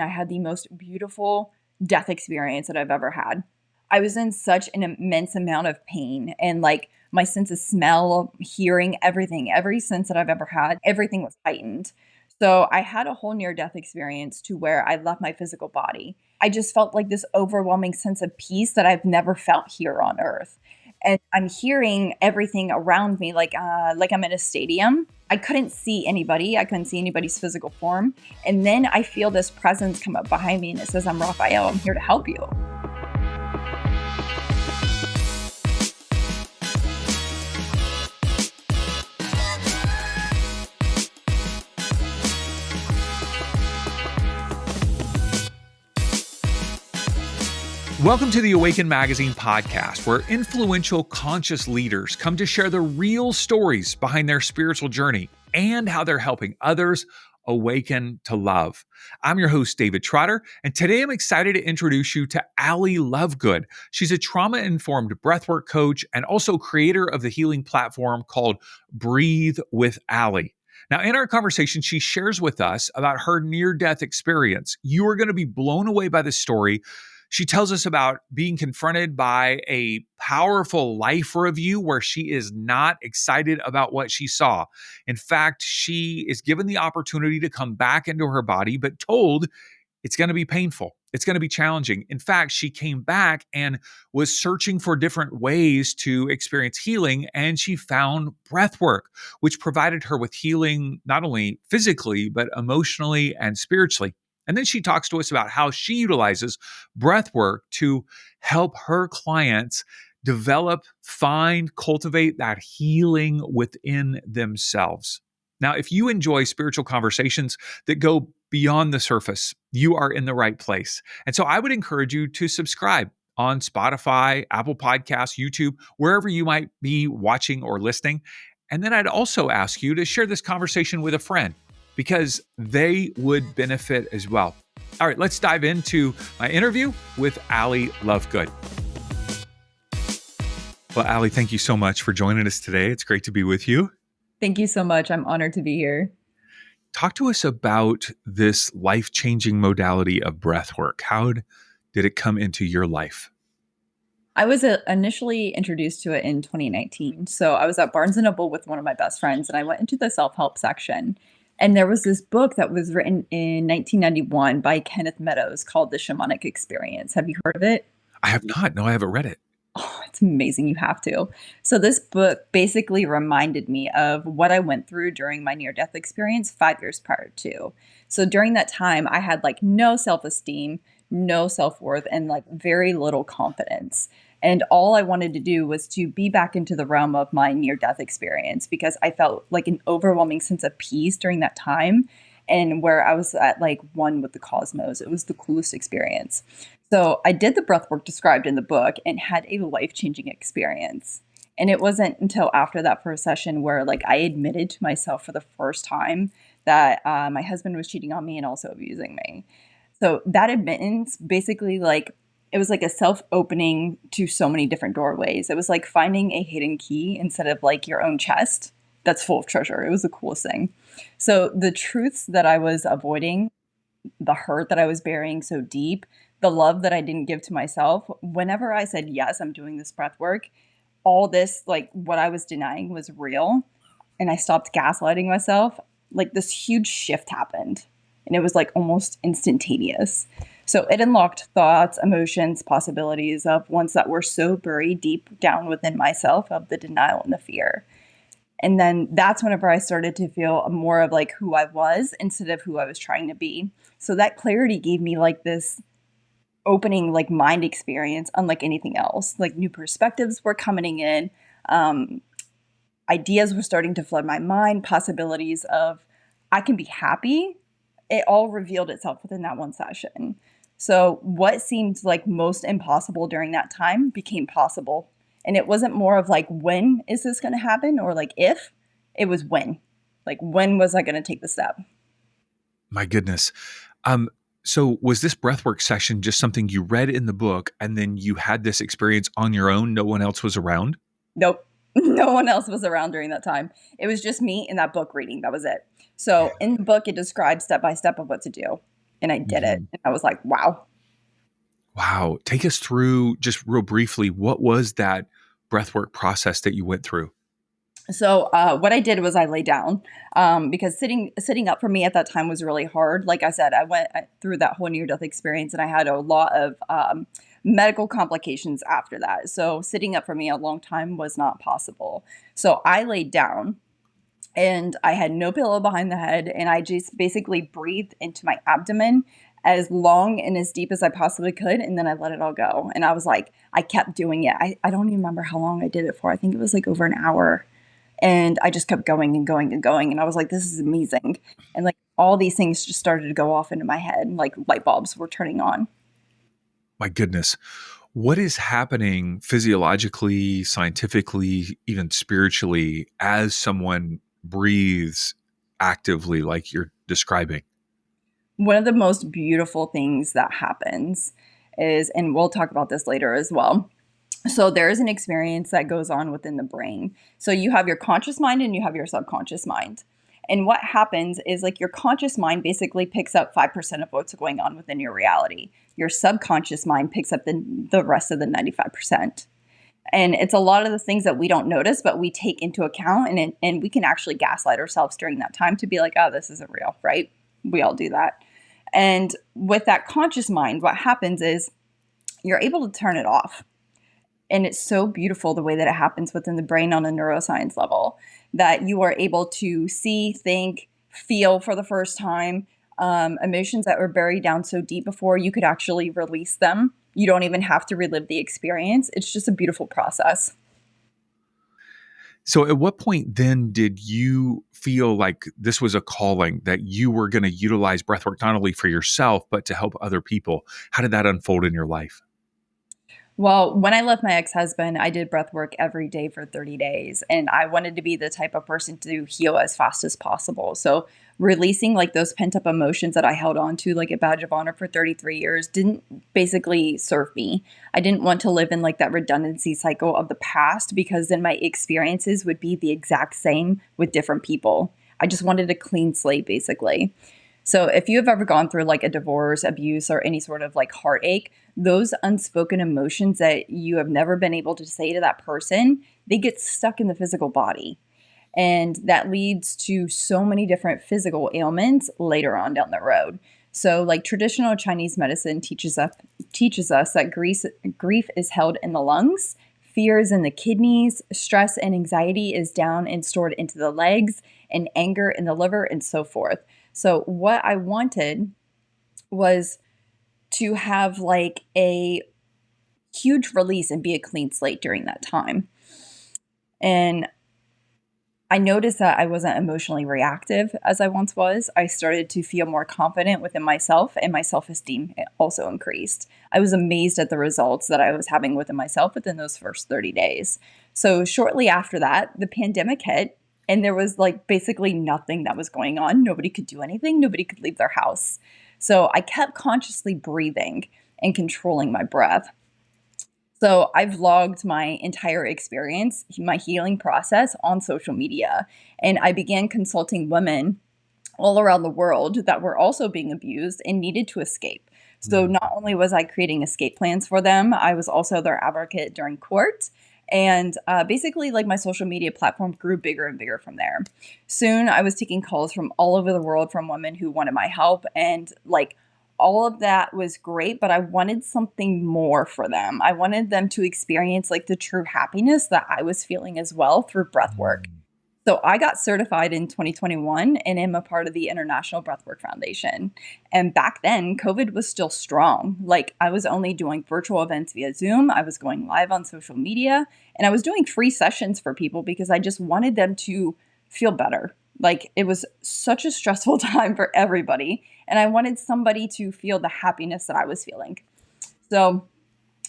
I had the most beautiful death experience that I've ever had. I was in such an immense amount of pain, and like my sense of smell, hearing, everything, every sense that I've ever had, everything was heightened. So I had a whole near death experience to where I left my physical body. I just felt like this overwhelming sense of peace that I've never felt here on earth. And I'm hearing everything around me like I'm in a stadium. I couldn't see anybody. I couldn't see anybody's physical form. And then I feel this presence come up behind me and it says, "I'm Raphael. I'm here to help you." Welcome to the Awaken Magazine podcast, where influential conscious leaders come to share the real stories behind their spiritual journey and how they're helping others awaken to love. I'm your host, David Trotter, and today I'm excited to introduce you to Allie Lovegood. She's a trauma-informed breathwork coach and also creator of the healing platform called Breathe with Allie. Now, in our conversation, she shares with us about her near-death experience. You are going to be blown away by this story. She tells us about being confronted by a powerful life review where she is not excited about what she saw. In fact, she is given the opportunity to come back into her body, but told it's going to be painful. It's going to be challenging. In fact, she came back and was searching for different ways to experience healing, and she found breathwork, which provided her with healing not only physically, but emotionally and spiritually. And then she talks to us about how she utilizes breathwork to help her clients develop, find, cultivate that healing within themselves. Now, if you enjoy spiritual conversations that go beyond the surface, you are in the right place. And so I would encourage you to subscribe on Spotify, Apple Podcasts, YouTube, wherever you might be watching or listening. And then I'd also ask you to share this conversation with a friend, because they would benefit as well. All right, let's dive into my interview with Allie Lovegood. Well, Allie, thank you so much for joining us today. It's great to be with you. Thank you so much. I'm honored to be here. Talk to us about this life-changing modality of breathwork. How did it come into your life? I was initially introduced to it in 2019. So I was at Barnes & Noble with one of my best friends, and I went into the self-help section. And there was this book that was written in 1991 by Kenneth Meadows called The Shamanic Experience. Have you heard of it? I have not. No, I haven't read it. Oh, it's amazing. You have to. So this book basically reminded me of what I went through during my near-death experience 5 years prior to. So during that time, I had like no self-esteem, no self-worth, and like very little confidence. And all I wanted to do was to be back into the realm of my near-death experience, because I felt like an overwhelming sense of peace during that time, and where I was at like one with the cosmos. It was the coolest experience. So I did the breath work described in the book and had a life-changing experience. And it wasn't until after that first session where like I admitted to myself for the first time that my husband was cheating on me and also abusing me. So that admittance basically like it was like a self-opening to so many different doorways. It was like finding a hidden key instead of like your own chest that's full of treasure. It was the coolest thing. So the truths that I was avoiding, the hurt that I was burying so deep, the love that I didn't give to myself, whenever I said, yes, I'm doing this breath work, all this, like what I was denying was real. And I stopped gaslighting myself. Like this huge shift happened. And it was like almost instantaneous. So it unlocked thoughts, emotions, possibilities of ones that were so buried deep down within myself, of the denial and the fear. And then that's whenever I started to feel more of like who I was instead of who I was trying to be. So that clarity gave me like this opening like mind experience unlike anything else. Like new perspectives were coming in. Ideas were starting to flood my mind, possibilities of I can be happy. It all revealed itself within that one session. So what seemed like most impossible during that time became possible. And it wasn't more of like, when is this going to happen? Or like, if. It was when. Like, when was I going to take the step? My goodness. So was this breathwork session just something you read in the book and then you had this experience on your own? No one else was around? Nope. No one else was around during that time. It was just me in that book reading. That was it. So in the book, it describes step by step of what to do. And I did it. Mhm. And I was like, wow. Wow. Take us through just real briefly. What was that breathwork process that you went through? So what I did was I lay down because sitting up for me at that time was really hard. Like I said, I went through that whole near death experience, and I had a lot of medical complications after that. So sitting up for me a long time was not possible. So I laid down, and I had no pillow behind the head, and I just basically breathed into my abdomen as long and as deep as I possibly could, and then I let it all go. And I was like, I kept doing it. I don't even remember how long I did it for. I think it was like over an hour. And I just kept going and going and going. And I was like, this is amazing. And like all these things just started to go off into my head. Like light bulbs were turning on. My goodness. What is happening physiologically, scientifically, even spiritually as someone breathes actively like you're describing? One of the most beautiful things that happens is, and we'll talk about this later as well. So there is an experience that goes on within the brain. So you have your conscious mind and you have your subconscious mind. And what happens is like your conscious mind basically picks up 5% of what's going on within your reality. Your subconscious mind picks up the rest of the 95%. And it's a lot of the things that we don't notice, but we take into account, and we can actually gaslight ourselves during that time to be like, oh, this isn't real, right? We all do that. And with that conscious mind, what happens is you're able to turn it off. And it's so beautiful the way that it happens within the brain on a neuroscience level, that you are able to see, think, feel for the first time emotions that were buried down so deep before you could actually release them. You don't even have to relive the experience. It's just a beautiful process. So, at what point then did you feel like this was a calling that you were going to utilize breathwork not only for yourself, but to help other people? How did that unfold in your life? Well, when I left my ex-husband, I did breath work every day for 30 days, and I wanted to be the type of person to heal as fast as possible. So, releasing like those pent-up emotions that I held on to like a badge of honor for 33 years didn't basically serve me. I didn't want to live in like that redundancy cycle of the past, because then my experiences would be the exact same with different people. I just wanted a clean slate basically. So if you have ever gone through like a divorce, abuse, or any sort of like heartache, those unspoken emotions that you have never been able to say to that person, they get stuck in the physical body. And that leads to so many different physical ailments later on down the road. So like traditional Chinese medicine teaches us that grief is held in the lungs, fear is in the kidneys, stress and anxiety is down and stored into the legs, and anger in the liver, and so forth. So what I wanted was to have like a huge release and be a clean slate during that time. And I noticed that I wasn't emotionally reactive as I once was. I started to feel more confident within myself, and my self esteem also increased. I was amazed at the results that I was having within myself within those first 30 days. So, shortly after that, the pandemic hit, and there was like basically nothing that was going on. Nobody could do anything, nobody could leave their house. So, I kept consciously breathing and controlling my breath. So I've logged my entire experience, my healing process on social media. And I began consulting women all around the world that were also being abused and needed to escape. So Mm. not only was I creating escape plans for them, I was also their advocate during court. And basically, like my social media platform grew bigger and bigger from there. Soon, I was taking calls from all over the world from women who wanted my help. And like all of that was great, but I wanted something more for them. I wanted them to experience like the true happiness that I was feeling as well through breath work. Mm. So I got certified in 2021 and am a part of the International Breathwork Foundation. And back then, COVID was still strong. Like I was only doing virtual events via Zoom, I was going live on social media, and I was doing free sessions for people because I just wanted them to feel better. Like it was such a stressful time for everybody, and I wanted somebody to feel the happiness that I was feeling. So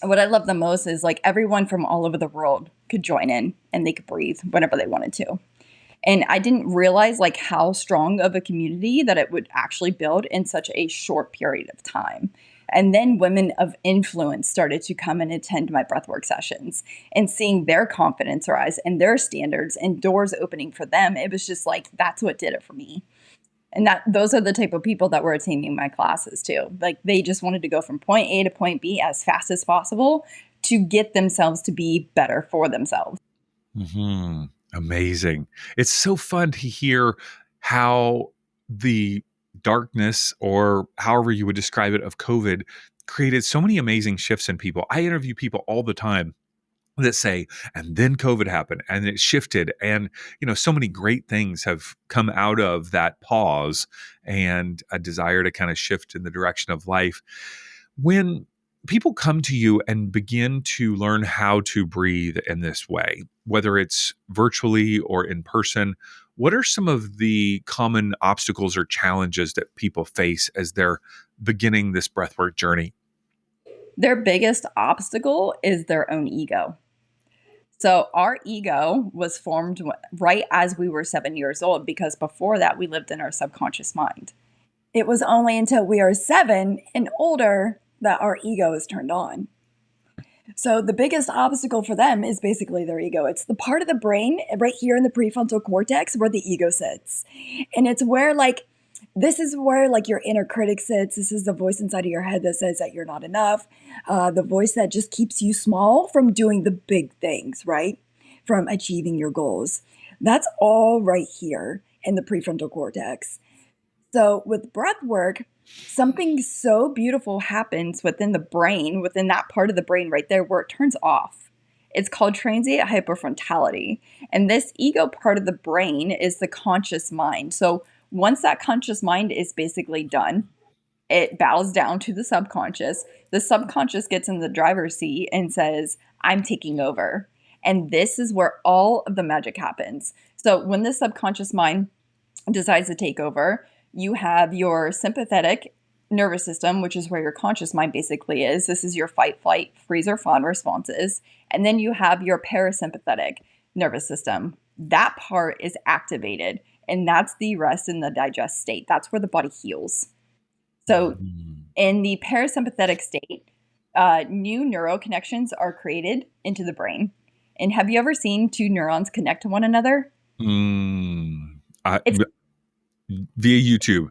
what I love the most is like everyone from all over the world could join in and they could breathe whenever they wanted to. And I didn't realize like how strong of a community that it would actually build in such a short period of time. And then women of influence started to come and attend my breathwork sessions, and seeing their confidence rise and their standards and doors opening for them. It was just like, that's what did it for me. And that those are the type of people that were attending my classes too. Like they just wanted to go from point A to point B as fast as possible to get themselves to be better for themselves. Hmm. Amazing. It's so fun to hear how the darkness, or however you would describe it, of COVID created so many amazing shifts in people. I interview people all the time that say, and then COVID happened and it shifted. And, so many great things have come out of that pause and a desire to kind of shift in the direction of life. When people come to you and begin to learn how to breathe in this way, whether it's virtually or in person, what are some of the common obstacles or challenges that people face as they're beginning this breathwork journey? Their biggest obstacle is their own ego. So our ego was formed right as we were 7 years old, because before that we lived in our subconscious mind. It was only until we are 7 and older that our ego is turned on. So the biggest obstacle for them is basically their ego. It's the part of the brain right here in the prefrontal cortex where the ego sits. And it's where this is where your inner critic sits. This is the voice inside of your head that says that you're not enough. The voice that just keeps you small from doing the big things, right? From achieving your goals. That's all right here in the prefrontal cortex. So with breath work, something so beautiful happens within the brain, within that part of the brain right there where it turns off. It's called transient hypofrontality. And this ego part of the brain is the conscious mind. So once that conscious mind is basically done, it bows down to the subconscious. The subconscious gets in the driver's seat and says, I'm taking over. And this is where all of the magic happens. So when the subconscious mind decides to take over, you have your sympathetic nervous system, which is where your conscious mind basically is. This is your fight, flight, freeze, or fawn responses. And then you have your parasympathetic nervous system. That part is activated, and that's the rest and the digest state. That's where the body heals. So Mhm. in the parasympathetic state, new neural connections are created into the brain. And have you ever seen two neurons connect to one another? Mm, It's via YouTube.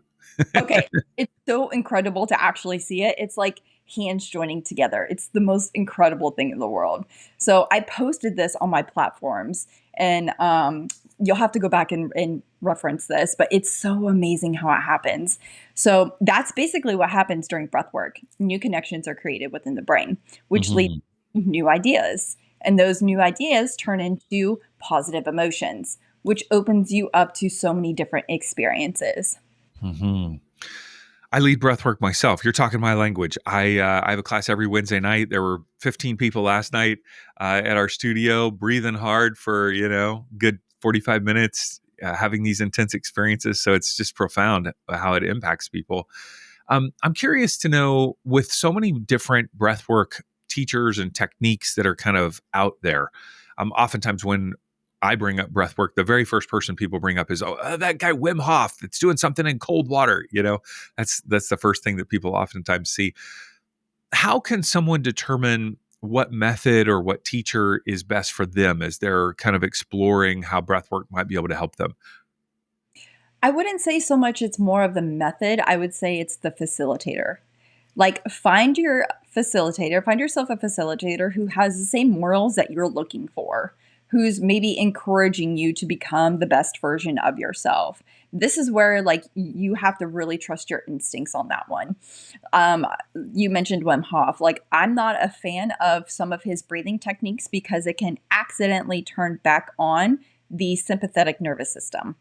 Okay. It's so incredible to actually see it. It's like hands joining together. It's the most incredible thing in the world. So I posted this on my platforms, and you'll have to go back and reference this, but it's so amazing how it happens. So that's basically what happens during breath work. New connections are created within the brain, which leads Mhm, to new ideas. And those new ideas turn into positive emotions, which opens you up to so many different experiences. mhm. I lead breathwork myself. You're talking my language. I have a class every Wednesday night. There were 15 people last night at our studio, breathing hard for good 45 minutes, having these intense experiences. So it's just profound how it impacts people. I'm curious to know, with so many different breathwork teachers and techniques that are kind of out there. Oftentimes when I bring up breathwork, the very first person people bring up is, "Oh, that guy Wim Hof that's doing something in cold water." That's the first thing that people oftentimes see. How can someone determine what method or what teacher is best for them as they're kind of exploring how breathwork might be able to help them? I wouldn't say so much it's more of the method. I would say it's the facilitator. Like, find your facilitator, find yourself a facilitator who has the same morals that you're looking for, who's maybe encouraging you to become the best version of yourself. This is where you have to really trust your instincts on that one. Um, you mentioned Wim Hof. Like, I'm not a fan of some of his breathing techniques because it can accidentally turn back on the sympathetic nervous system.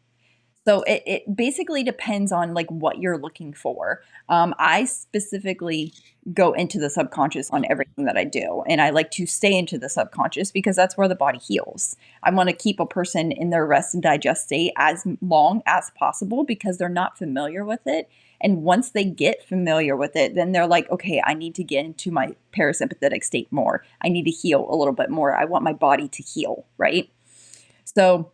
So it basically depends on what you're looking for. I specifically go into the subconscious on everything that I do, and I like to stay into the subconscious because that's where the body heals. I want to keep a person in their rest and digest state as long as possible because they're not familiar with it. And once they get familiar with it, then they're like, okay, I need to get into my parasympathetic state more. I need to heal a little bit more. I want my body to heal, right? So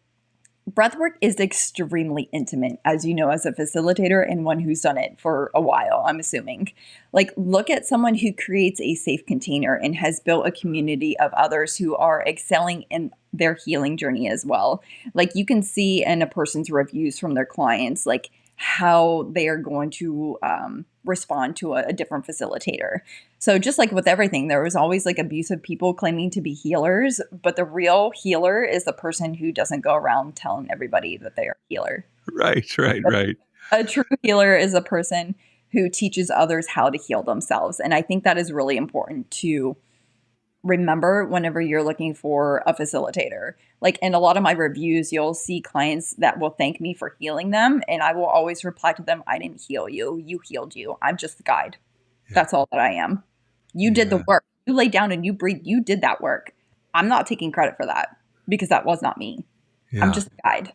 breathwork is extremely intimate, as you know, as a facilitator and one who's done it for a while, I'm assuming. Like, look at someone who creates a safe container and has built a community of others who are excelling in their healing journey as well. Like, you can see in a person's reviews from their clients, like, how they are going to respond to a different facilitator. So just like with everything, there was always like abusive people claiming to be healers, but the real healer is the person who doesn't go around telling everybody that they are a healer. Right, right, right. A true healer is a person who teaches others how to heal themselves. And I think that is really important to remember whenever you're looking for a facilitator. Like in a lot of my reviews, you'll see clients that will thank me for healing them. And I will always reply to them, I didn't heal you. You healed you. I'm just the guide. Yeah, That's all that I am. You did the yeah, work. You laid down and you breathed. You did that work. I'm not taking credit for that because that was not me. I'm yeah. just a guide.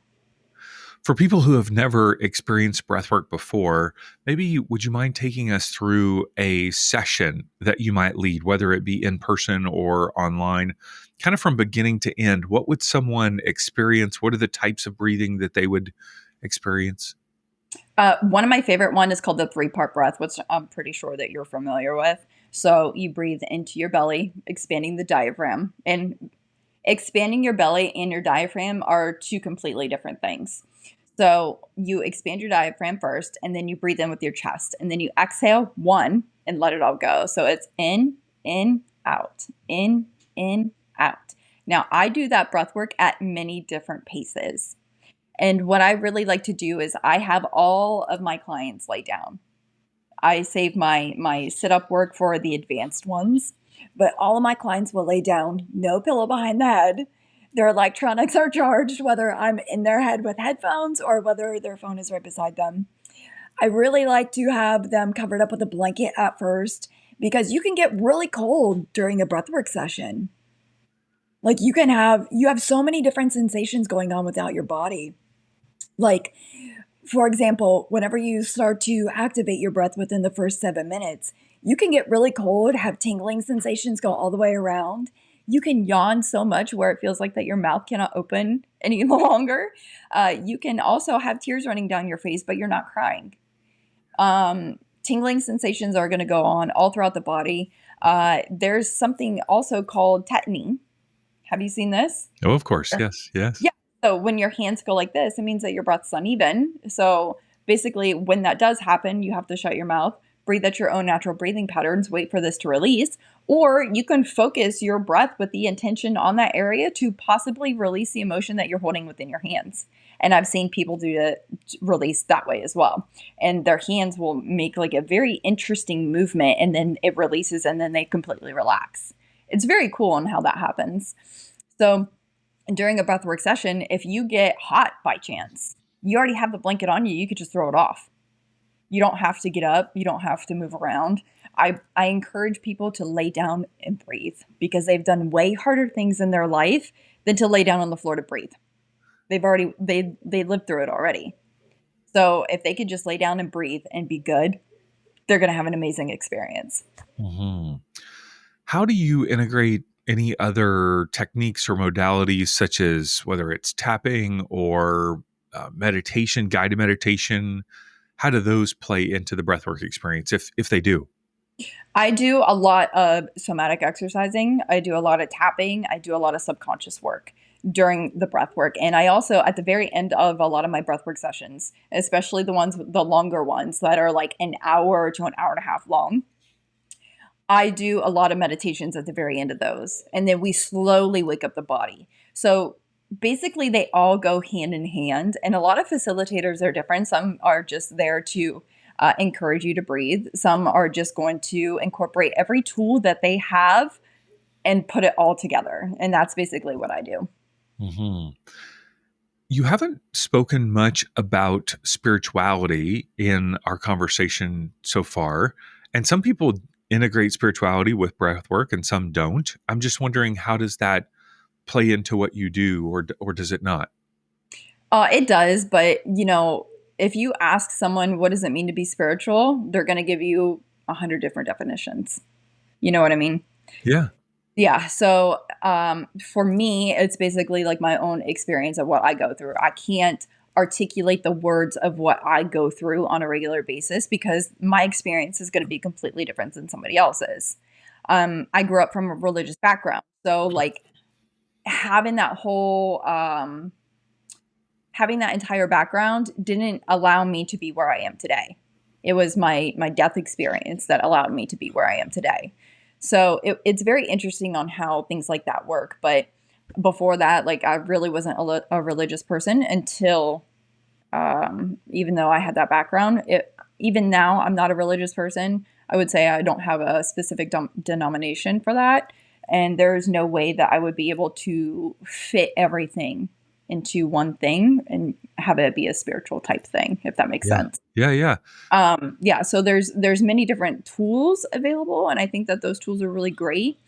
For people who have never experienced breathwork before, maybe would you mind taking us through a session that you might lead, whether it be in person or online, kind of from beginning to end? What would someone experience? What are the types of breathing that they would experience? One of my favorite one is called the 3-part breath, which I'm pretty sure that you're familiar with. So you breathe into your belly, expanding the diaphragm. And expanding your belly and your diaphragm are two completely different things. So you expand your diaphragm first, and then you breathe in with your chest, and then you exhale one and let it all go. So it's in, out, in, out. Now I do that breath work at many different paces. And what I really like to do is I have all of my clients lay down. I save my sit up work for the advanced ones, but all of my clients will lay down, no pillow behind the head. Their electronics are charged, whether I'm in their head with headphones or whether their phone is right beside them. I really like to have them covered up with a blanket at first because you can get really cold during a breathwork session. Like you have so many different sensations going on without your body. Like for example, whenever you start to activate your breath within the first 7 minutes, you can get really cold, have tingling sensations go all the way around. You can yawn so much where it feels like that your mouth cannot open any longer. You can also have tears running down your face, but you're not crying. Tingling sensations are going to go on all throughout the body. There's something also called tetany. Have you seen this? Oh, of course. Yes, yes. Yeah. So when your hands go like this, it means that your breath's uneven. So basically, when that does happen, you have to shut your mouth, breathe at your own natural breathing patterns, wait for this to release, or you can focus your breath with the intention on that area to possibly release the emotion that you're holding within your hands. And I've seen people do the release that way as well. And their hands will make like a very interesting movement and then it releases and then they completely relax. It's very cool on how that happens. So during a breathwork session, if you get hot by chance, you already have the blanket on you. You could just throw it off. You don't have to get up. You don't have to move around. I encourage people to lay down and breathe because they've done way harder things in their life than to lay down on the floor to breathe. They lived through it already. So if they could just lay down and breathe and be good, they're going to have an amazing experience. hmm How do you integrate any other techniques or modalities, such as whether it's tapping or meditation, guided meditation? How do those play into the breathwork experience, if they do? I do a lot of somatic exercising. I do a lot of tapping. I do a lot of subconscious work during the breath work. And I also, at the very end of a lot of my breathwork sessions, especially the longer ones that are like an hour to an hour and a half long, I do a lot of meditations at the very end of those. And then we slowly wake up the body. So basically, they all go hand in hand. And a lot of facilitators are different. Some are just there to encourage you to breathe, some are just going to incorporate every tool that they have and put it all together. And that's basically what I do. hmm You haven't spoken much about spirituality in our conversation so far. And some people integrate spirituality with breathwork and some don't. I'm just wondering, how does that play into what you do, or does it not? It does, but if you ask someone what does it mean to be spiritual, they're going to give you 100 different definitions. You know what I mean? Yeah. Yeah. So for me, it's basically like my own experience of what I go through. I can't articulate the words of what I go through on a regular basis because my experience is going to be completely different than somebody else's. I grew up from a religious background. So like having that whole having that entire background didn't allow me to be where I am today. It was my death experience that allowed me to be where I am today. So it's very interesting on how things like that work. But before that, like I really wasn't a religious person until, even though I had that background. Even now, I'm not a religious person. I would say I don't have a specific denomination for that. And there's no way that I would be able to fit everything into one thing and have it be a spiritual type thing, if that makes Yeah. sense. Yeah. Yeah. Yeah, so there's many different tools available, and I think that those tools are really great.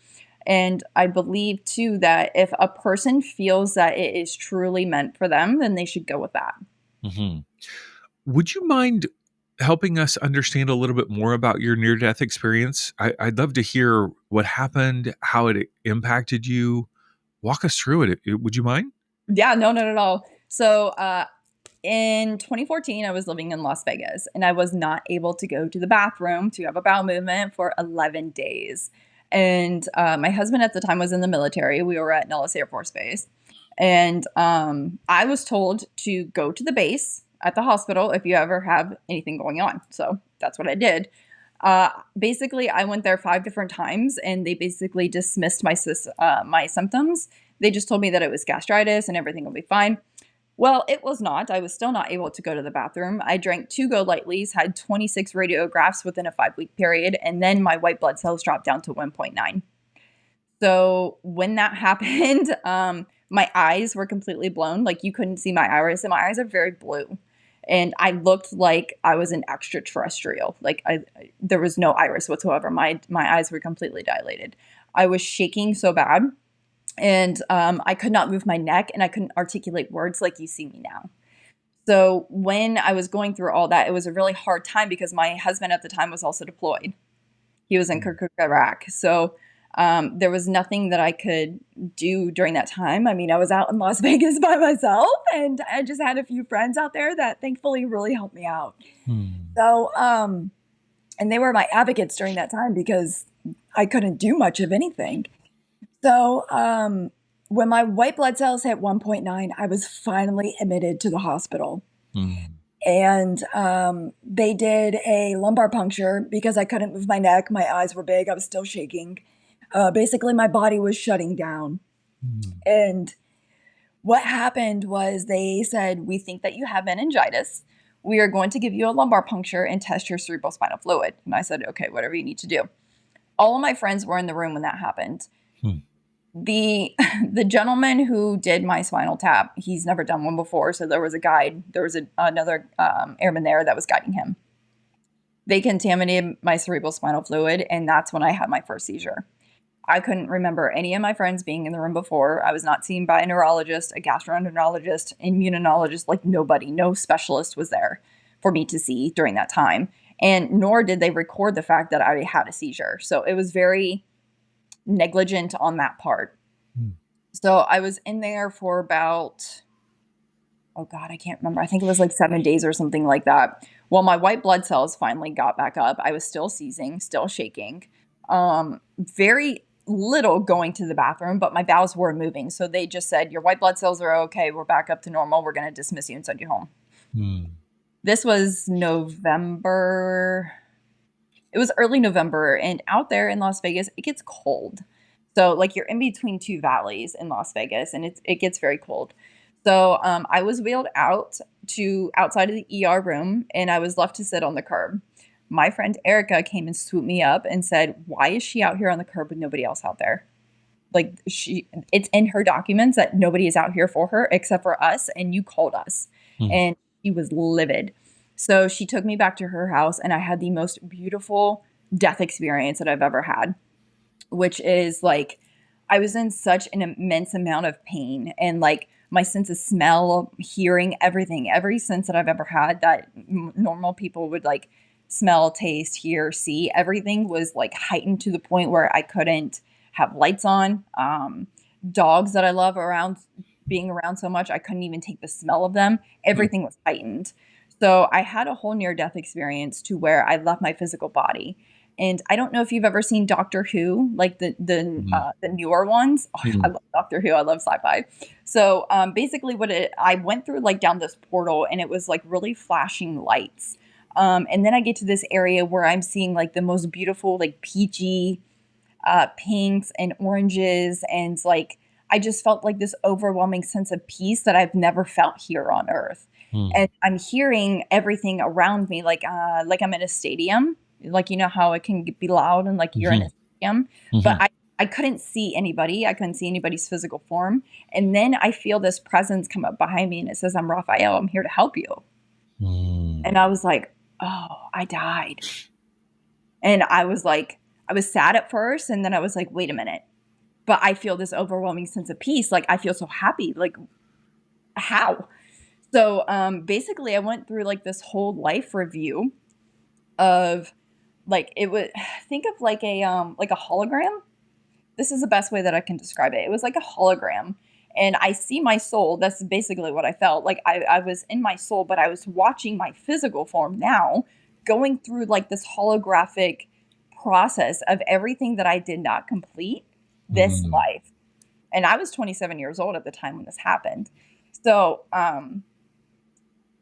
And I believe too that if a person feels that it is truly meant for them, then they should go with that. hmm Would you mind helping us understand a little bit more about your near death experience? I'd love to hear what happened, how it impacted you. Walk us through it. Would you mind? Yeah, no, not at all. So, in 2014, I was living in Las Vegas and I was not able to go to the bathroom to have a bowel movement for 11 days. And my husband at the time was in the military. We were at Nellis Air Force Base. And I was told to go to the base at the hospital if you ever have anything going on. So that's what I did. Basically, I went there 5 different times and they basically dismissed my symptoms. They just told me that it was gastritis and everything will be fine. Well, it was not. I was still not able to go to the bathroom. I drank 2 Go Lightlies, had 26 radiographs within a 5-week period, and then my white blood cells dropped down to 1.9. So when that happened, my eyes were completely blown. Like you couldn't see my iris, and my eyes are very blue. And I looked like I was an extraterrestrial. Like there was no iris whatsoever. My eyes were completely dilated. I was shaking so bad, and I could not move my neck, and I couldn't articulate words like you see me now. So when I was going through all that, it was a really hard time because my husband at the time was also deployed. He was in Kirkuk, Iraq. So there was nothing that I could do during that time. I mean, I was out in Las Vegas by myself, and I just had a few friends out there that thankfully really helped me out. Hmm. So, and they were my advocates during that time because I couldn't do much of anything. So, when my white blood cells hit 1.9, I was finally admitted to the hospital. Hmm. And they did a lumbar puncture because I couldn't move my neck. My eyes were big. I was still shaking. Basically, my body was shutting down. Hmm. And what happened was they said, "We think that you have meningitis. We are going to give you a lumbar puncture and test your cerebrospinal fluid." And I said, "Okay, whatever you need to do." All of my friends were in the room when that happened. Hmm. The the gentleman who did my spinal tap, he's never done one before, so there was a guide. There was another airman there that was guiding him. They contaminated my cerebral spinal fluid, and that's when I had my first seizure. I couldn't remember any of my friends being in the room before. I was not seen by a neurologist, a gastroenterologist, immunologist, like nobody, no specialist was there for me to see during that time. And nor did they record the fact that I had a seizure. So it was very negligent on that part. Hmm. So I was in there for about, oh God, I can't remember. I think it was like 7 days or something like that. Well, my white blood cells finally got back up. I was still seizing, still shaking. Very little going to the bathroom, but my bowels were moving. So they just said, "Your white blood cells are okay. We're back up to normal. We're going to dismiss you and send you home." Hmm. This was November. It was early November, and out there in Las Vegas, it gets cold. So like you're in between two valleys in Las Vegas, and it gets very cold. So I was wheeled out to outside of the ER room, and I was left to sit on the curb. My friend Erica came and swooped me up and said, "Why is she out here on the curb with nobody else out there? Like it's in her documents that nobody is out here for her except for us, and you called us." Hmm. And she was livid. So she took me back to her house, and I had the most beautiful death experience that I've ever had, which is like I was in such an immense amount of pain, and like my sense of smell, hearing, everything, every sense that I've ever had that normal people would like smell, taste, hear, see, everything was like heightened to the point where I couldn't have lights on. Dogs that I love around, being around so much, I couldn't even take the smell of them. Hmm. Everything was heightened. So I had a whole near death experience to where I left my physical body. And I don't know if you've ever seen Doctor Who, like the newer ones. Oh, I Mm-hmm. love Doctor Who. I love sci-fi. So basically, I went through like down this portal, and it was like really flashing lights. And then I get to this area where I'm seeing like the most beautiful, like peachy pinks and oranges, and like I just felt like this overwhelming sense of peace that I've never felt here on Earth. And I'm hearing everything around me, like I'm in a stadium, like you know how it can be loud and like you're in Mm-hmm. a stadium, but Mm-hmm. I couldn't see anybody. I couldn't see anybody's physical form. And then I feel this presence come up behind me, and it says, "I'm Raphael. I'm here to help you." And I was like, "Oh, I died." And I was like, I was sad at first, and then I was like, "Wait a minute." But I feel this overwhelming sense of peace. Like I feel so happy. Like how? So basically I went through like this whole life review of like it would think of like a hologram. This is the best way that I can describe it. It was like a hologram. And I see my soul. That's basically what I felt. Like I was in my soul, but I was watching my physical form now going through like this holographic process of everything that I did not complete this Mm-hmm. life. And I was 27 years old at the time when this happened. So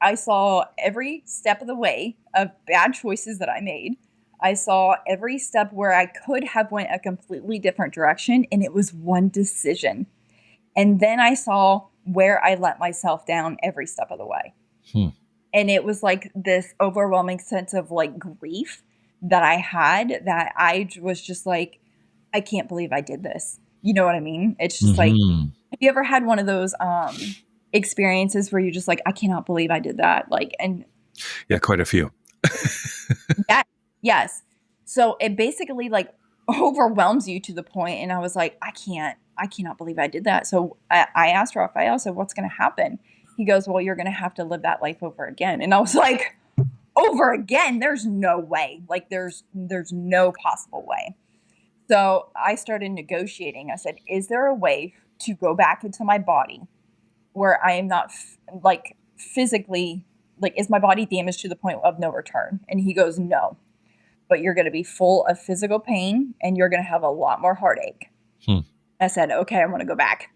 I saw every step of the way of bad choices that I made. I saw every step where I could have went a completely different direction, and it was one decision. And then I saw where I let myself down every step of the way. And it was like this overwhelming sense of like grief that I had, that was just like, I can't believe I did this. You know what I mean? It's just like, Mm-hmm. have you ever had one of those experiences where you're just like, I cannot believe I did that? Like, and Yeah, quite a few. that, yes. So it basically like overwhelms you to the point, and I was like, I cannot believe I did that. So I asked Raphael, I said, what's going to happen? He goes, well, you're going to have to live that life over again. And I was like, over again? There's no way. Like, there's no possible way. So I started negotiating. I said, is there a way to go back into my body where I am not like physically, like, is my body damaged to the point of no return? And he goes, no, but you're going to be full of physical pain and you're going to have a lot more heartache. Hmm. I said, okay, I want to go back.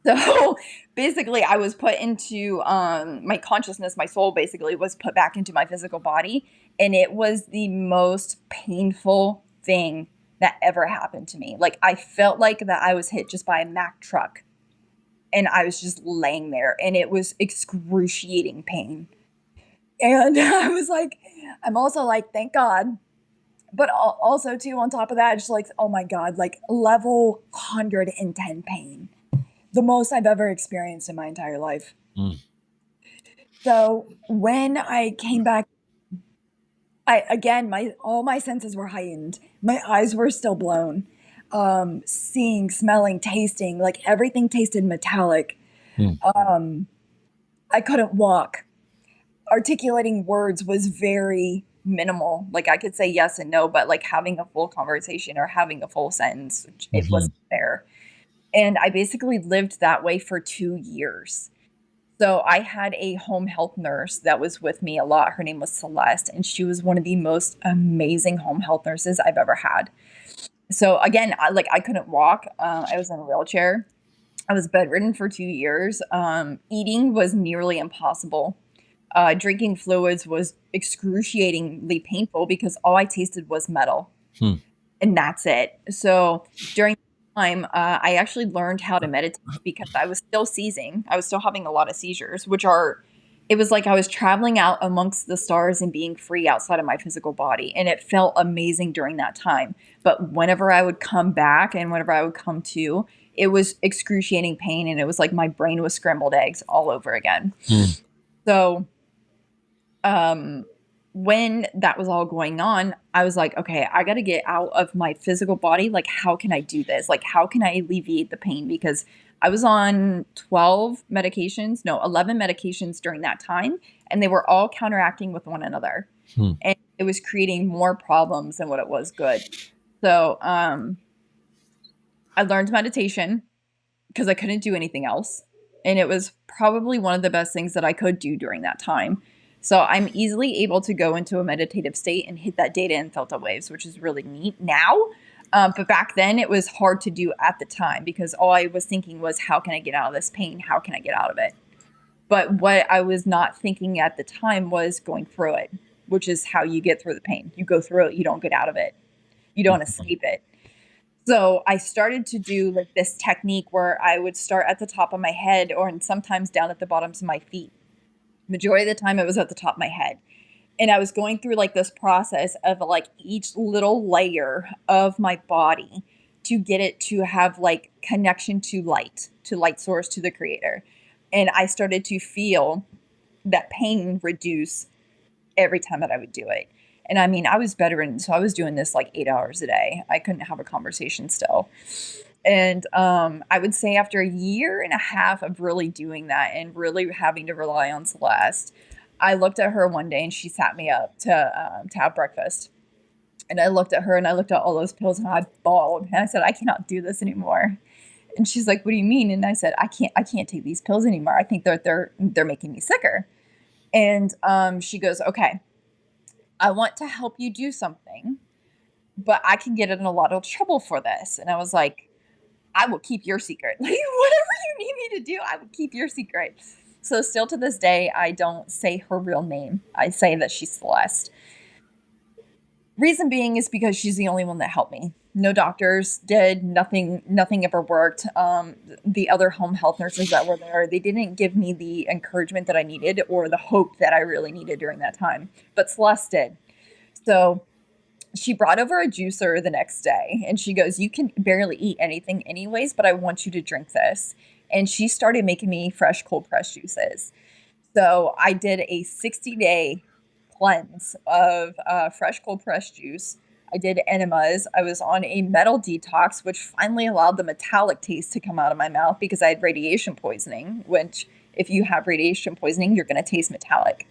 So basically, I was put into my consciousness, my soul basically was put back into my physical body. And it was the most painful thing that ever happened to me. Like, I felt like that I was hit just by a Mack truck, and I was just laying there, and it was excruciating pain. And I was like, I'm also like, thank God. But also, too, on top of that, just like, oh my God, like level 110 pain, the most I've ever experienced in my entire life. So when I came back, I again, my all my senses were heightened. My eyes were still blown. Seeing, smelling, tasting, like everything tasted metallic. Mm. I couldn't walk. Articulating words was very minimal. Like I could say yes and no, but like having a full conversation or having a full sentence, it Mm-hmm. wasn't there. And I basically lived that way for 2 years. So I had a home health nurse that was with me a lot. Her name was Celeste, and she was one of the most amazing home health nurses I've ever had. So again, I couldn't walk. I was in a wheelchair. I was bedridden for 2 years. Eating was nearly impossible. Drinking fluids was excruciatingly painful because all I tasted was metal, Hmm. and that's it. So during that time, I actually learned how to meditate because I was still seizing. I was still having a lot of seizures, it was like I was traveling out amongst the stars and being free outside of my physical body. And it felt amazing during that time. But whenever I would come back and whenever I would come to, it was excruciating pain. And it was like my brain was scrambled eggs all over again. Hmm. So um when that was all going on, I was like, okay, I got to get out of my physical body. Like, how can I do this? Like, how can I alleviate the pain? Because I was on 11 medications during that time, and they were all counteracting with one another. Hmm. And it was creating more problems than what it was good. So I learned meditation because I couldn't do anything else. And it was probably one of the best things that I could do during that time. So I'm easily able to go into a meditative state and hit that data and theta waves, which is really neat now. But back then it was hard to do at the time because all I was thinking was, how can I get out of this pain? How can I get out of it? But what I was not thinking at the time was going through it, which is how you get through the pain. You go through it, you don't get out of it. You don't escape it. So I started to do like this technique where I would start at the top of my head or sometimes down at the bottoms of my feet. Majority of the time it was at the top of my head. And I was going through like this process of like each little layer of my body to get it to have like connection to light source, to the creator. And I started to feel that pain reduce every time that I would do it. And I mean, I was veteran, so I was doing this like 8 hours a day. I couldn't have a conversation still. And I would say after a year and a half of really doing that and really having to rely on Celeste, I looked at her one day and she sat me up to have breakfast. And I looked at her and I looked at all those pills and I bawled. And I said, I cannot do this anymore. And she's like, what do you mean? And I said, I can't take these pills anymore. I think they're making me sicker. And she goes, okay, I want to help you do something, but I can get in a lot of trouble for this. And I was like, I will keep your secret. Like, whatever you need me to do, I will keep your secret. So still to this day, I don't say her real name. I say that she's Celeste. Reason being is because she's the only one that helped me. No doctors did, nothing ever worked. The other home health nurses that were there, they didn't give me the encouragement that I needed or the hope that I really needed during that time. But Celeste did. So she brought over a juicer the next day and she goes, you can barely eat anything anyways, but I want you to drink this. And she started making me fresh cold pressed juices. So I did a 60-day cleanse of fresh cold pressed juice. I did enemas. I was on a metal detox, which finally allowed the metallic taste to come out of my mouth because I had radiation poisoning, which if you have radiation poisoning, you're going to taste metallic.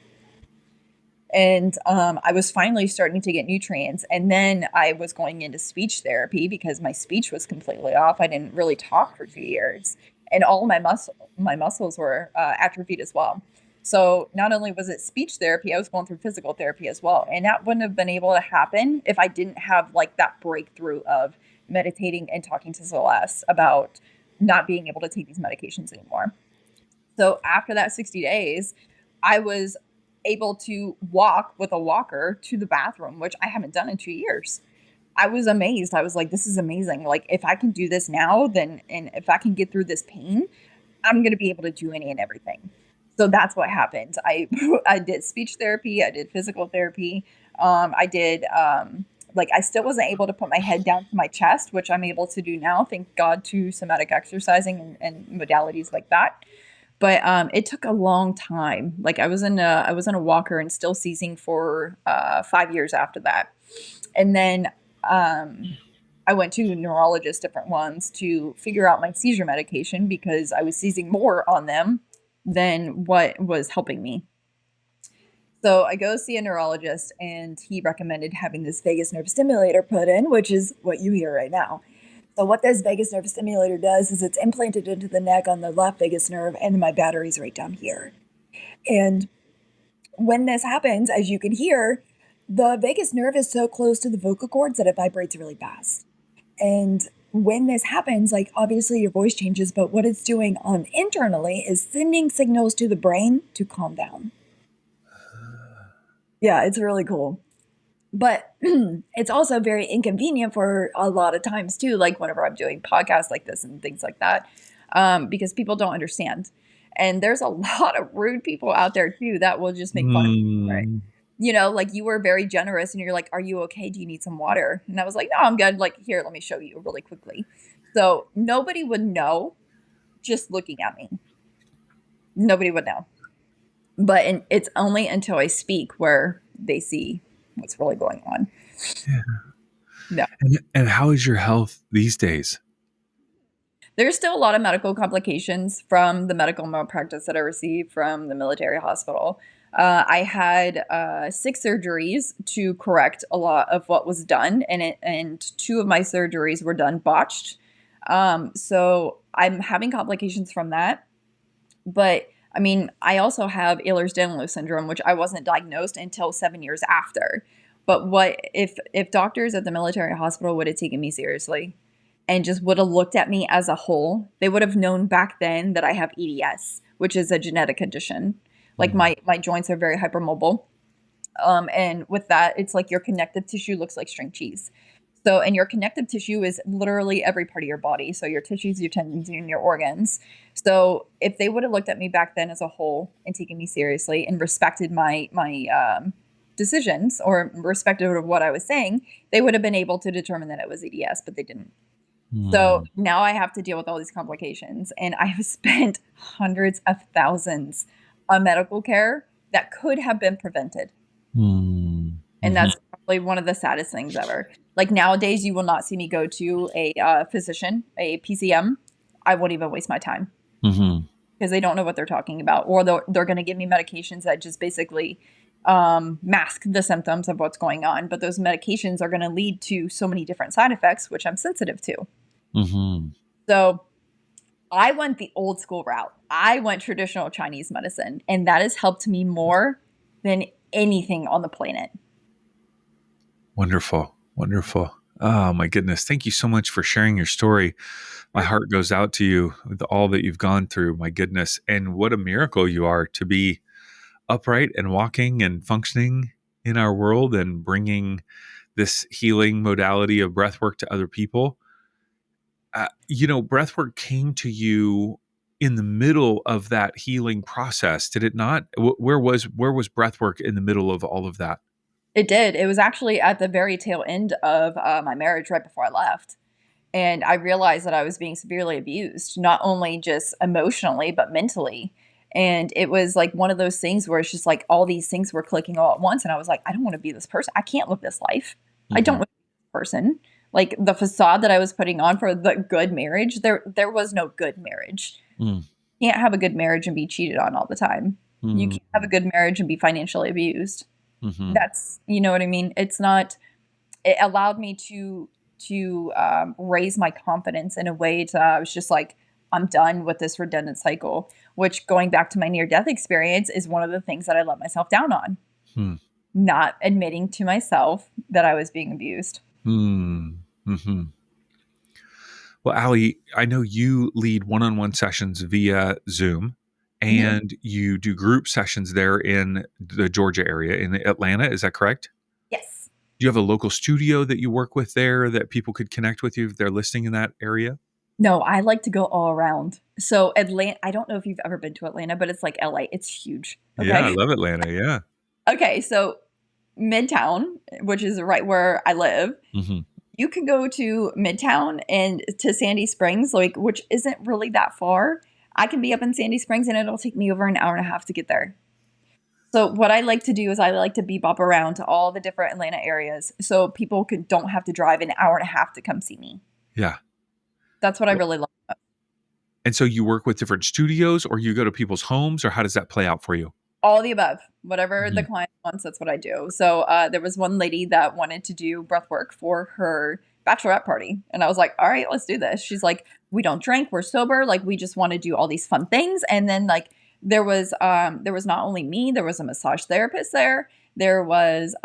And I was finally starting to get nutrients. And then I was going into speech therapy because my speech was completely off. I didn't really talk for 2 years. And all my muscles were atrophied as well. So not only was it speech therapy, I was going through physical therapy as well. And that wouldn't have been able to happen if I didn't have like that breakthrough of meditating and talking to Celeste about not being able to take these medications anymore. So after that 60 days, I was able to walk with a walker to the bathroom, which I haven't done in 2 years. I was amazed. I was like, this is amazing. Like, if I can do this now, then, and if I can get through this pain, I'm going to be able to do any and everything. So that's what happened. I did speech therapy. I did physical therapy. I did, like, I still wasn't able to put my head down to my chest, which I'm able to do now. Thank God to somatic exercising and modalities like that. But it took a long time. Like I was in a walker and still seizing for 5 years after that. And then I went to neurologists, different ones, to figure out my seizure medication because I was seizing more on them than what was helping me. So I go see a neurologist and he recommended having this vagus nerve stimulator put in, which is what you hear right now. So what this vagus nerve stimulator does is it's implanted into the neck on the left vagus nerve, and my battery's right down here. And when this happens, as you can hear, the vagus nerve is so close to the vocal cords that it vibrates really fast. And when this happens, like obviously your voice changes, but what it's doing on internally is sending signals to the brain to calm down. Yeah, it's really cool. But it's also very inconvenient for a lot of times too, like whenever I'm doing podcasts like this and things like that, because people don't understand. And there's a lot of rude people out there too that will just make fun of me for it. You know, like you were very generous and you're like, are you okay? Do you need some water? And I was like, no, I'm good. Like, here, let me show you really quickly. So nobody would know just looking at me. Nobody would know. But it's only until I speak where they see what's really going on. Yeah. No. And how is your health these days? There's still a lot of medical complications from the medical malpractice that I received from the military hospital. I had 6 surgeries to correct a lot of what was done, and 2 of my surgeries were done botched. So I'm having complications from that. But I mean, I also have Ehlers-Danlos syndrome, which I wasn't diagnosed until 7 years after. But what if doctors at the military hospital would have taken me seriously and just would have looked at me as a whole, they would have known back then that I have EDS, which is a genetic condition. Like Mm, my joints are very hypermobile. And with that, it's like your connective tissue looks like string cheese. So, and your connective tissue is literally every part of your body. So, your tissues, your tendons, and your organs. So, if they would have looked at me back then as a whole and taken me seriously and respected my decisions or respected of what I was saying, they would have been able to determine that it was EDS, but they didn't. So mm, now I have to deal with all these complications, and I have spent hundreds of thousands on medical care that could have been prevented. mm, And mhm, that's probably one of the saddest things ever. Like nowadays, you will not see me go to a physician, a PCM. I won't even waste my time mhm, because they don't know what they're talking about, or they're going to give me medications that just basically mask the symptoms of what's going on. But those medications are going to lead to so many different side effects, which I'm sensitive to. mhm. So I went the old school route. I went traditional Chinese medicine, and that has helped me more than anything on the planet. Wonderful. Wonderful. Oh my goodness. Thank you so much for sharing your story. My heart goes out to you with all that you've gone through. My goodness. And what a miracle you are to be upright and walking and functioning in our world and bringing this healing modality of breath work to other people. Breath work came to you in the middle of that healing process, did it not? Where was breath work in the middle of all of that? It did. It was actually at the very tail end of my marriage, right before I left. And I realized that I was being severely abused, not only just emotionally, but mentally. And it was like one of those things where it's just like all these things were clicking all at once. And I was like, I don't want to be this person. I can't live this life. I don't Hmm. want to be this person. Like the facade that I was putting on for the good marriage, there was no good marriage. Mm, You can't have a good marriage and be cheated on all the time. You mm, can't have a good marriage and be financially abused. mhm. That's, you know what I mean? It's not, it allowed me to raise my confidence in a way to I was just like, I'm done with this redundant cycle, which going back to my near death experience is one of the things that I let myself down on, Hmm. not admitting to myself that I was being abused. Hmm. Mhm. Well, Allie, I know you lead one-on-one sessions via Zoom, Mhm. and you do group sessions there in the Georgia area in Atlanta. Is that correct? Yes. Do you have a local studio that you work with there that people could connect with you if they're listening in that area? No, I like to go all around. So Atlanta, I don't know if you've ever been to Atlanta, but it's like LA. It's huge. Yeah, I Okay. love Atlanta. Yeah. Okay. So Midtown, which is right where I live, Hmm. you can go to Midtown and to Sandy Springs, like which isn't really that far. I can be up in Sandy Springs and it'll take me over an hour and a half to get there. So what I like to do is I like to bebop around to all the different Atlanta areas so people don't have to drive an hour and a half to come see me. Yeah. That's what I really love. And so you work with different studios or you go to people's homes or how does that play out for you? All the above. Whatever the Mhm. client wants, that's what I do. So there was one lady that wanted to do breath work for her bachelorette party. And I was like, all right, let's do this. She's like, we don't drink, we're sober, like we just want to do all these fun things. And then like there was not only me, there was a massage therapist there. There was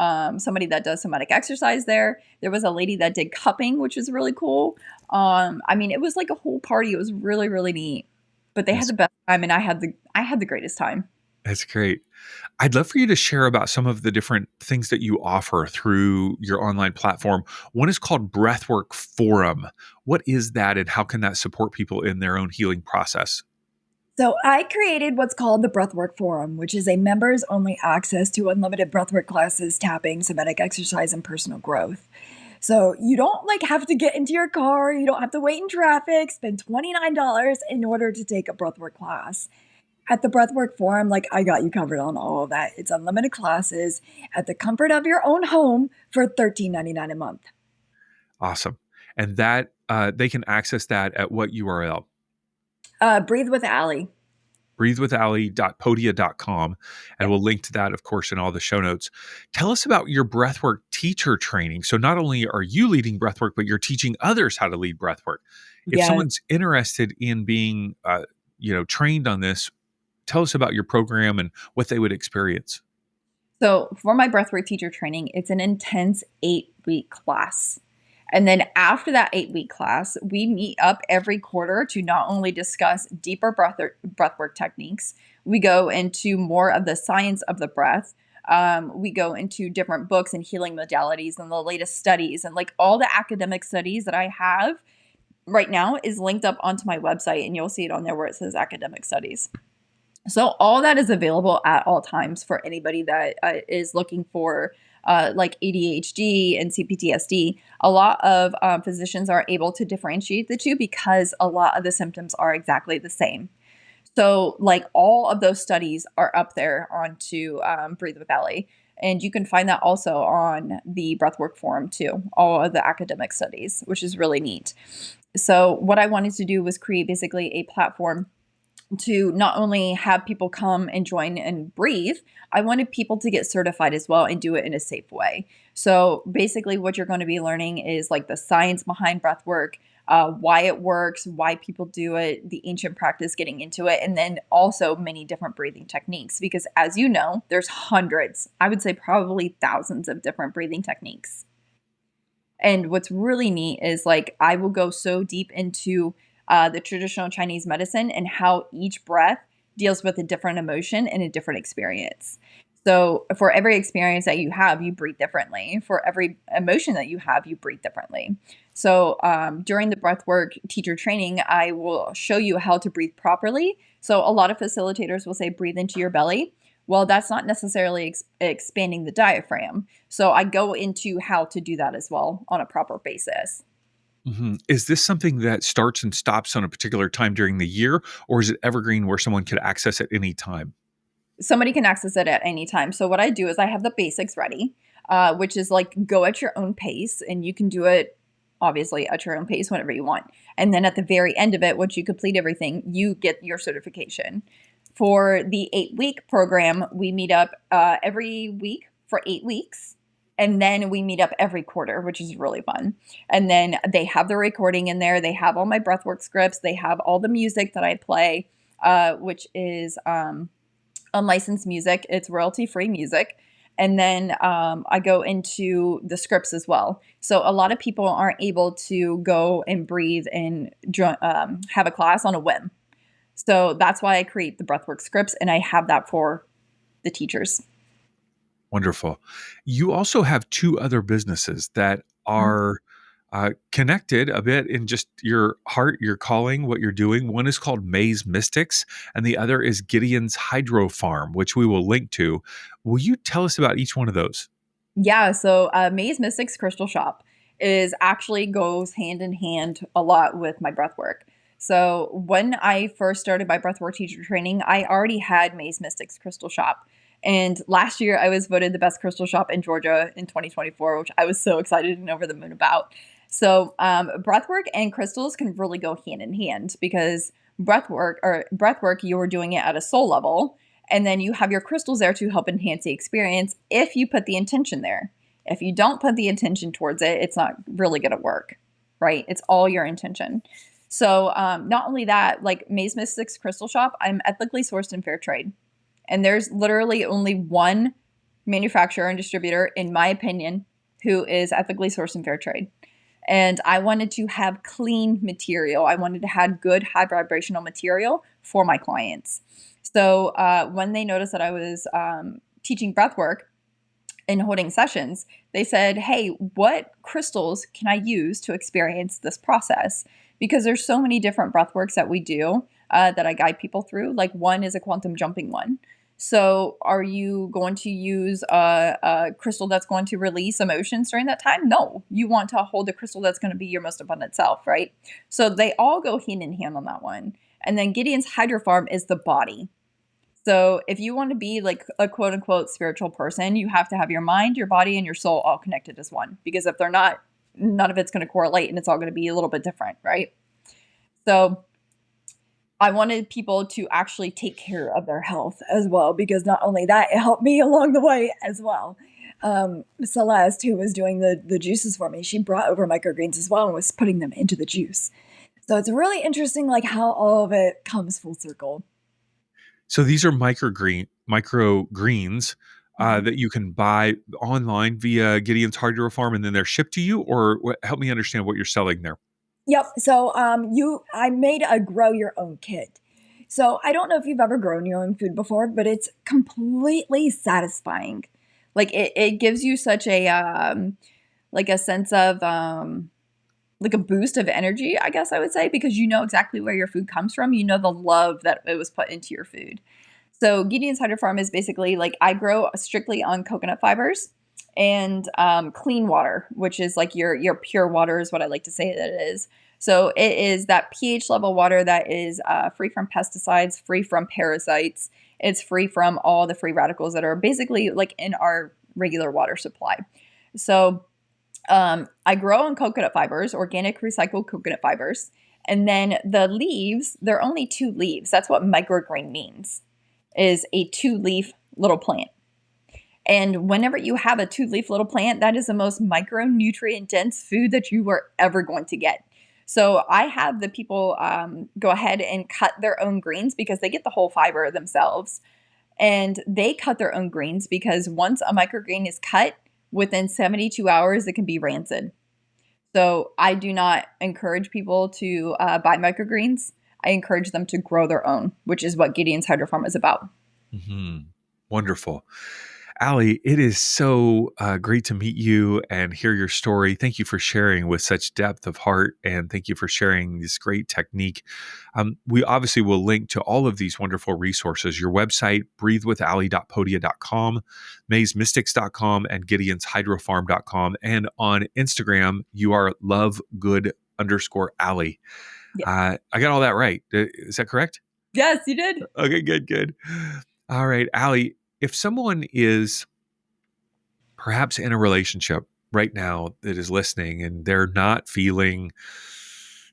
somebody that does somatic exercise there. There was a lady that did cupping, which was really cool. I mean, it was like a whole party. It was really, really neat. But they had That's, the best time and I had the greatest time. that's great. I'd love for you to share about some of the different things that you offer through your online platform. One is called Breathwork Forum. What is that and how can that support people in their own healing process? So I created what's called the Breathwork Forum, which is a members only access to unlimited breathwork classes, tapping, somatic exercise, and personal growth. So you don't like have to get into your car, you don't have to wait in traffic, spend $29 in order to take a breathwork class. At the Breathwork Forum, like I got you covered on all of that. It's unlimited classes at the comfort of your own home for $13.99 a month. Awesome. And that they can access that at what URL? Breathe with Allie. breathewithallie.podia.com. And Yep. we'll link to that, of course, in all the show notes. Tell us about your breathwork teacher training. So not only are you leading breathwork, but you're teaching others how to lead breathwork. If Yes. someone's interested in being, trained on this, Tell us about your program and what they would experience. So for my breathwork teacher training, it's an intense 8-week class. And then after that 8-week class, we meet up every quarter to not only discuss deeper breathwork techniques, we go into more of the science of the breath. We go into different books and healing modalities and the latest studies, and like all the academic studies that I have right now is linked up onto my website, and you'll see it on there where it says academic studies. So all that is available at all times for anybody that is looking for like ADHD and CPTSD. A lot of physicians are able to differentiate the two because a lot of the symptoms are exactly the same. So like all of those studies are up there onto Breathe with Allie. And you can find that also on the Breathwork forum too, all of the academic studies, which is really neat. So what I wanted to do was create basically a platform to not only have people come and join and breathe, I wanted people to get certified as well and do it in a safe way. So basically, what you're going to be learning is like the science behind breath work, why it works, why people do it, the ancient practice, getting into it, and then also many different breathing techniques. Because as you know, there's hundreds, I would say probably thousands of different breathing techniques. And what's really neat is like I will go so deep into the traditional Chinese medicine and how each breath deals with a different emotion and a different experience. So, for every experience that you have, you breathe differently. For every emotion that you have, you breathe differently. So, during the breathwork teacher training, I will show you how to breathe properly. So, a lot of facilitators will say, breathe into your belly. Well, that's not necessarily expanding the diaphragm. So, I go into how to do that as well on a proper basis. Is this something that starts and stops on a particular time during the year, or is it evergreen where someone could access at any time? Somebody can access it at any time. So what I do is I have the basics ready, which is like go at your own pace, and you can do it obviously at your own pace whenever you want. And then at the very end of it, once you complete everything, you get your certification. For the 8-week program, we meet up every week for 8 weeks. And then we meet up every quarter, which is really fun. And then they have the recording in there. They have all my breathwork scripts. They have all the music that I play, which is unlicensed music. It's royalty free music. And then I go into the scripts as well. So a lot of people aren't able to go and breathe and have a class on a whim. So that's why I create the breathwork scripts, and I have that for the teachers. Wonderful. You also have two other businesses that are connected a bit in just your heart, your calling, what you're doing. One is called Maze Mystics, and the other is Gideon's Hydro Farm, which we will link to. Will you tell us about each one of those? Yeah, so Maze Mystics Crystal Shop is actually goes hand in hand a lot with my breathwork. So when I first started my breathwork teacher training, I already had Maze Mystics Crystal Shop. And last year I was voted the best crystal shop in Georgia in 2024, which I was so excited and over the moon about. So breathwork and crystals can really go hand in hand because breathwork, you are doing it at a soul level, and then you have your crystals there to help enhance the experience if you put the intention there. If you don't put the intention towards it, it's not really going to work, right? It's all your intention. So not only that, like Maze Mystics Crystal Shop, I'm ethically sourced in fair trade. And there's literally only one manufacturer and distributor, in my opinion, who is ethically sourced in fair trade. And I wanted to have clean material. I wanted to have good high vibrational material for my clients. So when they noticed that I was teaching breath work and holding sessions, they said, hey, what crystals can I use to experience this process? Because there's so many different breath works that we do that I guide people through. Like one is a quantum jumping one. So are you going to use a crystal that's going to release emotions during that time? No, you want to hold a crystal that's going to be your most abundant self, right? So they all go hand in hand on that one. And then Gideon's Hydro Farm is the body. So if you want to be like a quote unquote spiritual person, you have to have your mind, your body, and your soul all connected as one. Because if they're not, none of it's going to correlate and it's all going to be a little bit different, right? So I wanted people to actually take care of their health as well, because not only that, it helped me along the way as well. Celeste, who was doing the juices for me, she brought over microgreens as well and was putting them into the juice. So it's really interesting, like how all of it comes full circle. So these are microgreens Mhm. that you can buy online via Gideon's Hydro Farm, and then they're shipped to you. Or help me understand what you're selling there. Yep. So, I made a grow your own kit. So I don't know if you've ever grown your own food before, but it's completely satisfying. Like it gives you such a like a sense of like a boost of energy, I guess I would say, because you know exactly where your food comes from. You know the love that it was put into your food. So Gideon's Hydro Farm is basically like I grow strictly on coconut fibers and clean water, which is like your pure water is what I like to say that it is. So it is that pH level water that is free from pesticides, free from parasites. It's free from all the free radicals that are basically like in our regular water supply. So I grow on coconut fibers, organic recycled coconut fibers. And then the leaves, they're only 2 leaves. That's what microgreen means, is a 2 leaf little plant. And whenever you have a 2 leaf little plant, that is the most micronutrient dense food that you are ever going to get. So I have the people go ahead and cut their own greens because they get the whole fiber themselves. And they cut their own greens because once a microgreen is cut, within 72 hours, it can be rancid. So I do not encourage people to buy microgreens. I encourage them to grow their own, which is what Gideon's Hydro Farm is about. Hmm. Wonderful. Allie, it is so great to meet you and hear your story. Thank you for sharing with such depth of heart, and thank you for sharing this great technique. We obviously will link to all of these wonderful resources, your website, breathewithallie.podia.com, maysmystics.com, and gideonshydrofarm.com. And on Instagram, you are lovegood_Allie. Yeah. I got all that right. Is that correct? Yes, you did. Okay, good, good. All right, Allie, if someone is perhaps in a relationship right now that is listening and they're not feeling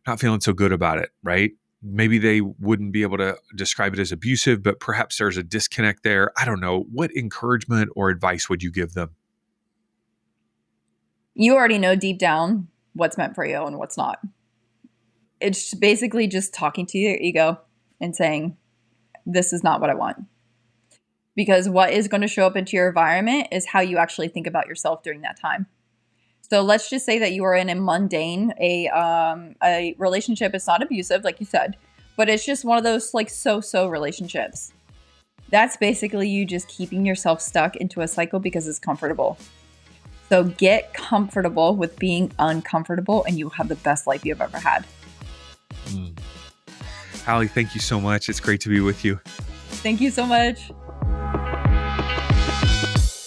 so good about it, right? Maybe they wouldn't be able to describe it as abusive, but perhaps there's a disconnect there. I don't know. What encouragement or advice would you give them? You already know deep down what's meant for you and what's not. It's basically just talking to your ego and saying, this is not what I want. Because what is going to show up into your environment is how you actually think about yourself during that time. So let's just say that you are in a mundane, a relationship. It's not abusive, like you said, but it's just one of those like so relationships. That's basically you just keeping yourself stuck into a cycle because it's comfortable. So get comfortable with being uncomfortable, and you'll have the best life you've ever had. Mm. Allie, thank you so much. It's great to be with you. Thank you so much.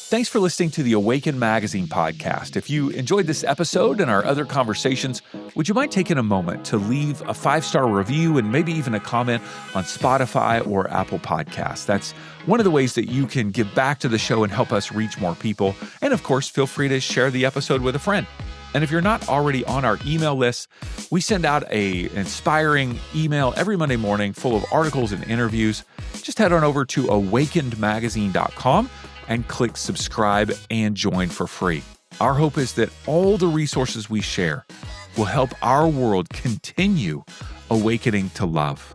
Thanks for listening to the Awaken Magazine podcast. If you enjoyed this episode and our other conversations, would you mind taking a moment to leave a 5-star review and maybe even a comment on Spotify or Apple Podcasts? That's one of the ways that you can give back to the show and help us reach more people. And of course, feel free to share the episode with a friend. And if you're not already on our email list, we send out an inspiring email every Monday morning full of articles and interviews. Just head on over to awakenedmagazine.com and click subscribe and join for free. Our hope is that all the resources we share will help our world continue awakening to love.